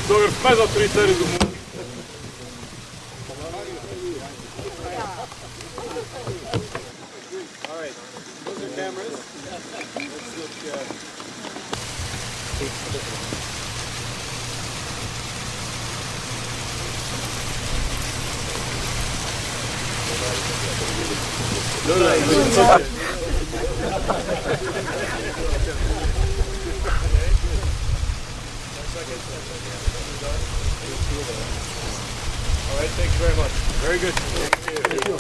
Doar mais autoritário do mundo. All right, those are cameras. Let's look. All right, thank you very much. Very good. Thank you.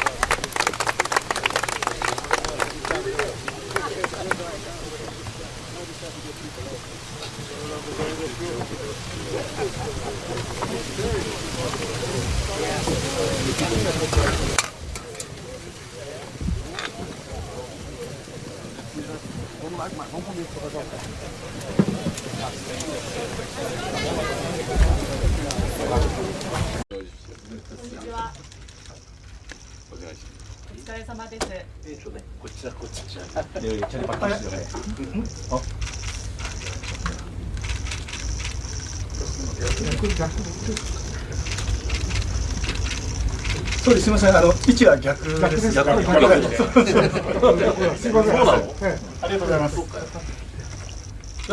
お疲れ様です。こっちだこっちじゃ。そうです。すみません。位置は逆です。すみません。ありがとうございます。よ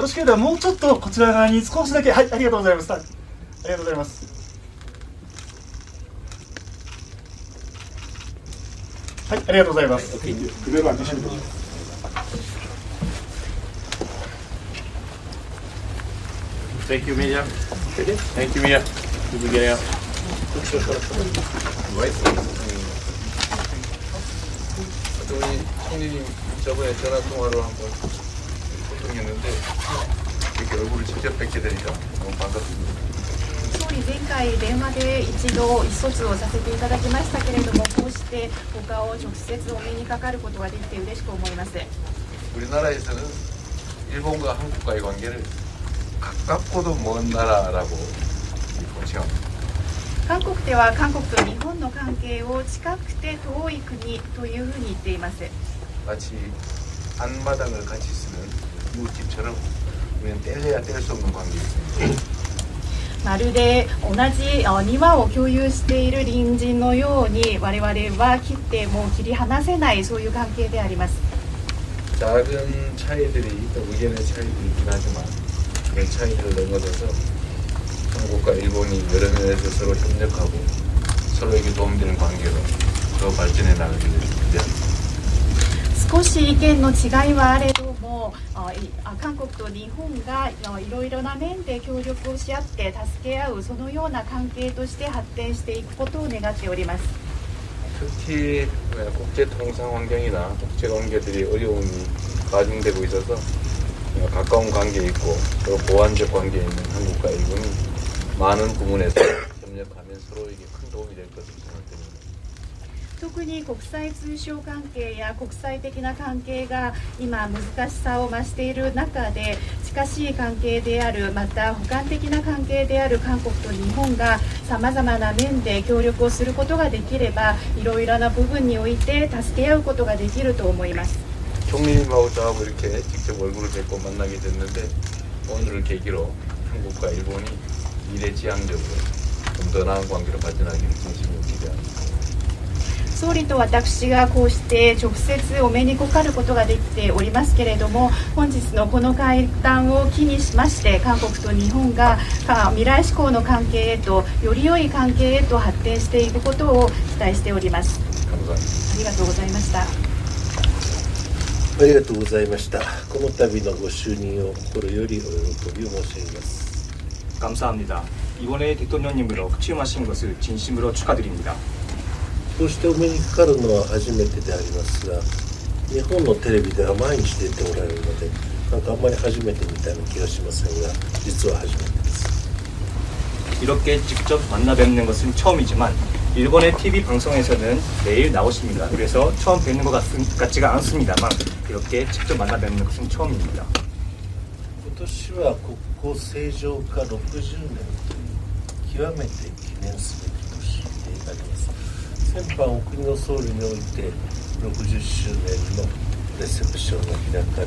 ろしければもうちょっとこちら側に少しだけ、はい、ありがとうございます。ありがとうございます。はい、ありがとうございます。Thank you, Mia. Thank you, Mia. Did we get out? 우리 총리님 저번에 전화 통화로 한번 소통했는데 이렇게 얼굴을 직접 뵙게 되니까 너무 반갑습니다. 総理、前回電話で一度意思疎通をさせていただきましたけれども、こうしてお顔を直接お目にかかることができて嬉しく思います。 우리나라에서는 일본과 한국과의 관계를 가깝고도 먼 나라라고 칭합니다. 韓国では韓国と日本の関係を近くて遠い国というふうに言っています。 마치 안마당을 같이 쓰는 이웃집처럼 우리는 떼려야 뗄 수 없는 관계에 있습니다. まるで同じ庭を共有している隣人のように我々は切っても切り離せないそういう関係であります。 작은 차이들이 또 의견의 차이들이 있긴 하지만 그런 차이를 넘어서서 한국과 일본이 여러 면에서 서로 협력하고 서로에게 도움되는 관계로 더 발전해 나가기를 기대합니다. 少し意見の違いはあれども韓国と日本がいろいろな面で協力をし合って助け合うそのような関係として発展していくことを願っております。 특히 국제 통상 환경이나 국제 관계들이 어려움이 가중되고 있어서 가까운 관계에 있고 서로 보완적 관계에 있는 한국과 일본이 많은 부분에서 협력하면 서로에게 큰 도움이 될 것으로 생각됩니다. 特に国際通商関係や国際的な関係が今難しさを増している中で近しい関係であるまた補完的な関係である韓国と日本がさまざまな面で協力をすることができればいろいろな部分において助け合うことができると思います。 총리님하고 저하고 이렇게 직접 얼굴을 뵙고 만나게 됐는데 오늘을 계기로 한국과 일본이 미래지향적으로 좀 더 나은 관계로 발전하기를 진심으로 기대합니다. 総理と私がこうして直接お目にかかることができておりますけれども本日のこの会談を機にしまして韓国と日本が未来志向の関係へとより良い関係へと発展していくことを期待しております。ありがとうございました。ありがとうございました。この度のご就任を心よりお喜びを申し上げます。 감사합니다. 이번에 대통령님으로 취임하신 것을 진심으로 축하드립니다. こうしてお目にかかるのは初めてでありますが、日本のテレビでは毎日出ておられるので、なんかあんまり初めてみたいな気がしませんが、実は初めてです。 이렇게 직접 만나 뵙는 것은 처음이지만 일본의 TV 방송에서는 매일 나오십니다. 그래서 처음 뵙는 것 같지가 않습니다만 이렇게 직접 만나 뵙는 것은 처음입니다. 今年は国国交正化60年という極めて記念すべき年であります。先般お国の総理において60周年のレセプションが開かれ、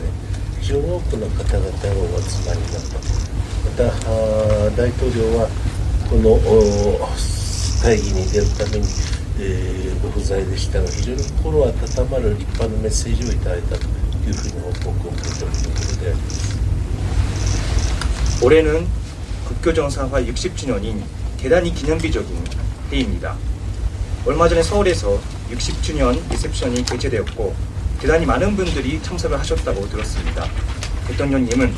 非常に多くの方々がお集まりになった。また大統領はこの会議に出るために、ご不在でしたが、非常に心温まる立派なメッセージをいただいたというふうに報告を受けておるところであります。 올해는 국교 정상화 60주년인 대단히 기념비적인 해입니다. 얼마 전에 서울에서 60주년 리셉션이 개최되었고 대단히 많은 분들이 참석을 하셨다고 들었습니다. 대통령님은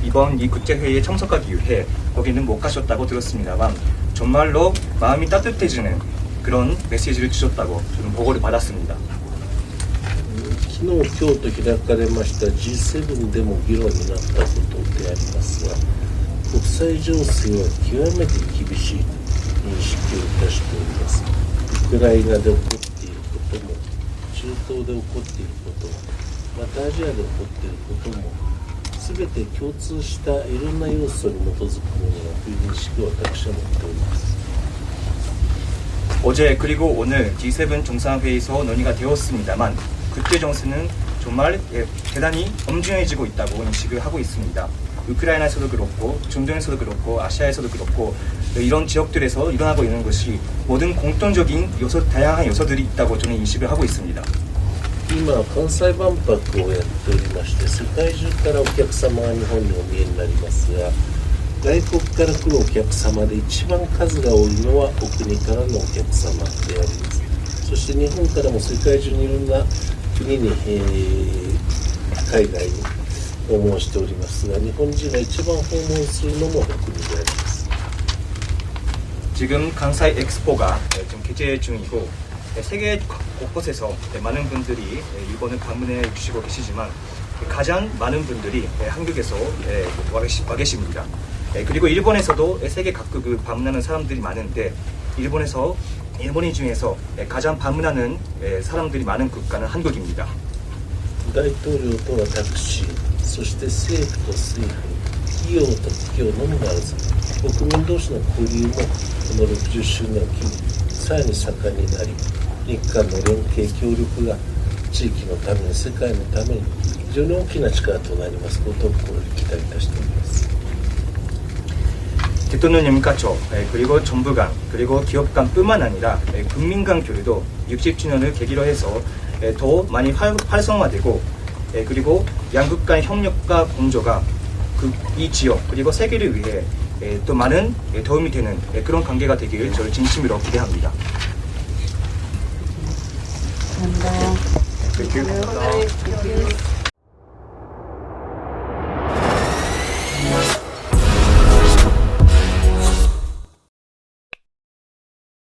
이번 이 국제회의에 참석하기 위해 거기는 못 가셨다고 들었습니다만 정말로 마음이 따뜻해지는 그런 메시지를 주셨다고 저는 보고를 받았습니다. 昨日、今日と開かれました G7 でも議論になったことでありますが、国際情勢は極めて厳しいと認識をいたしております。ウクライナで起こっていることも、中東で起こっていることも、またアジアで起こっていることも、全て共通したいろんな要素に基づくものだという認識を私は持っております。 어제 그리고 오늘 G7 정상회의에서 논의가 되었습니다만 국제 정세는 정말 대단히 엄중해지고 있다고 인식을 하고 있습니다. 우크라이나에서도 그렇고 중동에서도 그렇고 아시아에서도 그렇고 이런 지역들에서 일어나고 있는 것이 모든 공통적인 요소, 다양한 요소들이 있다고 저는 인식을 하고 있습니다. 今関西万博をやっておりまして、世界中からお客様が日本にお見えになりますが、外国から来るお客様で一番数が多いのはお国からのお客様であります。そして日本からも世界中にいろんな国に、海外に訪問しておりますが、日本人が一番訪問するのもお国であります。 지금 강사이 엑스포가 지금 개최 중이고 세계 곳곳에서 많은 분들이 일본을 방문해 주시고 계시지만 가장 많은 분들이 한국에서 와 계십니다. 그리고 일본에서도 세계 각국을 방문하는 사람들이 많은데 일본인 중에서 가장 방문하는 사람들이 많은 국가는 한국입니다. 大統領と私、そして政府と政府、企業と企業のみならず、国民同士の交流もこの60周年を機にさらに盛んになり、日韓の連携協力が地域のために世界のために非常に大きな力となりますことを心に期待いたしております。 대통령님 가초 그리고 정부 간 그리고 기업 간뿐만 아니라 국민 간 교류도 60주년을 계기로 해서 더 많이 활성화되고 그리고 양국 간 협력과 공조가 이 지역 그리고 세계를 위해 또 많은 도움이 되는 그런 관계가 되길 저를 진심으로 기대합니다. 감사합니다. Thank you.